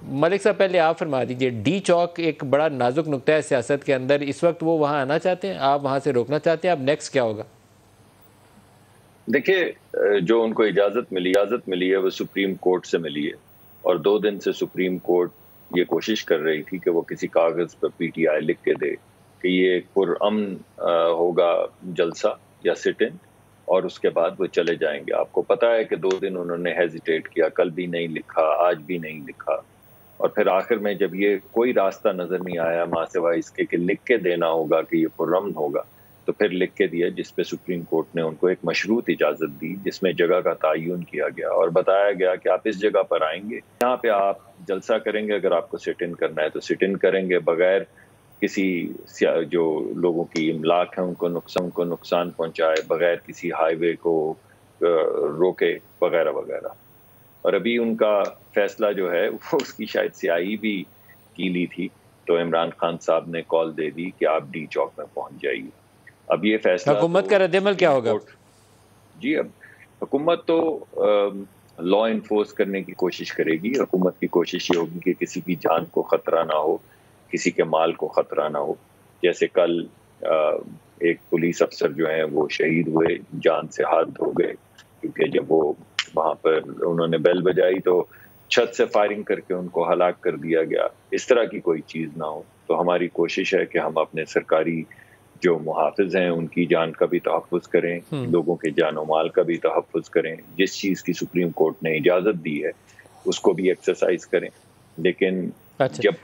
ملک صاحب پہلے آپ فرما دیجئے، ڈی چوک ایک بڑا نازک نقطہ ہے سیاست کے اندر، اس وقت وہ وہاں آنا چاہتے ہیں، آپ وہاں سے روکنا چاہتے ہیں، اب نیکسٹ کیا ہوگا؟ دیکھیے، جو ان کو اجازت ملی ہے وہ سپریم کورٹ سے ملی ہے، اور 2 دن سے سپریم کورٹ یہ کوشش کر رہی تھی کہ وہ کسی کاغذ پر پی ٹی آئی لکھ کے دے کہ یہ ایک پرامن ہوگا جلسہ یا سٹ ان، اور اس کے بعد وہ چلے جائیں گے۔ آپ کو پتا ہے کہ 2 دن انہوں نے ہیزیٹیٹ کیا، کل بھی نہیں لکھا، آج بھی نہیں لکھا، اور پھر آخر میں جب یہ کوئی راستہ نظر نہیں آیا ماں سوائے اس کے کہ لکھ کے دینا ہوگا کہ یہ پرامن ہوگا، تو پھر لکھ کے دیا، جس پہ سپریم کورٹ نے ان کو ایک مشروط اجازت دی، جس میں جگہ کا تعین کیا گیا اور بتایا گیا کہ آپ اس جگہ پر آئیں گے، یہاں پہ آپ جلسہ کریں گے، اگر آپ کو سٹ ان کرنا ہے تو سٹ ان کریں گے، بغیر کسی جو لوگوں کی املاک ہیں ان کو نقصان پہنچائے، بغیر کسی ہائی وے کو روکے، وغیرہ وغیرہ۔ اور ابھی ان کا فیصلہ جو ہے وہ اس کی شاید سیاہی بھی کی لی تھی، تو عمران خان صاحب نے کال دے دی کہ آپ ڈی چوک میں پہنچ جائیے۔ اب یہ فیصلہ حکومت کا رد عمل کیا ہوگا؟ جی، اب حکومت تو لا انفورس کرنے کی کوشش کرے گی۔ حکومت کی کوشش یہ ہوگی کہ کسی کی جان کو خطرہ نہ ہو، کسی کے مال کو خطرہ نہ ہو۔ جیسے کل ایک پولیس افسر جو ہیں وہ شہید ہوئے، جان سے ہاتھ دھو گئے، کیونکہ جب وہ وہاں پر انہوں نے بیل بجائی تو چھت سے فائرنگ کر کے ان کو ہلاک کر دیا گیا۔ اس طرح کی کوئی چیز نہ ہو، تو ہماری کوشش ہے کہ ہم اپنے سرکاری جو محافظ ہیں ان کی جان کا بھی تحفظ کریں، لوگوں کے جان و مال کا بھی تحفظ کریں، جس چیز کی سپریم کورٹ نے اجازت دی ہے اس کو بھی ایکسرسائز کریں، لیکن جب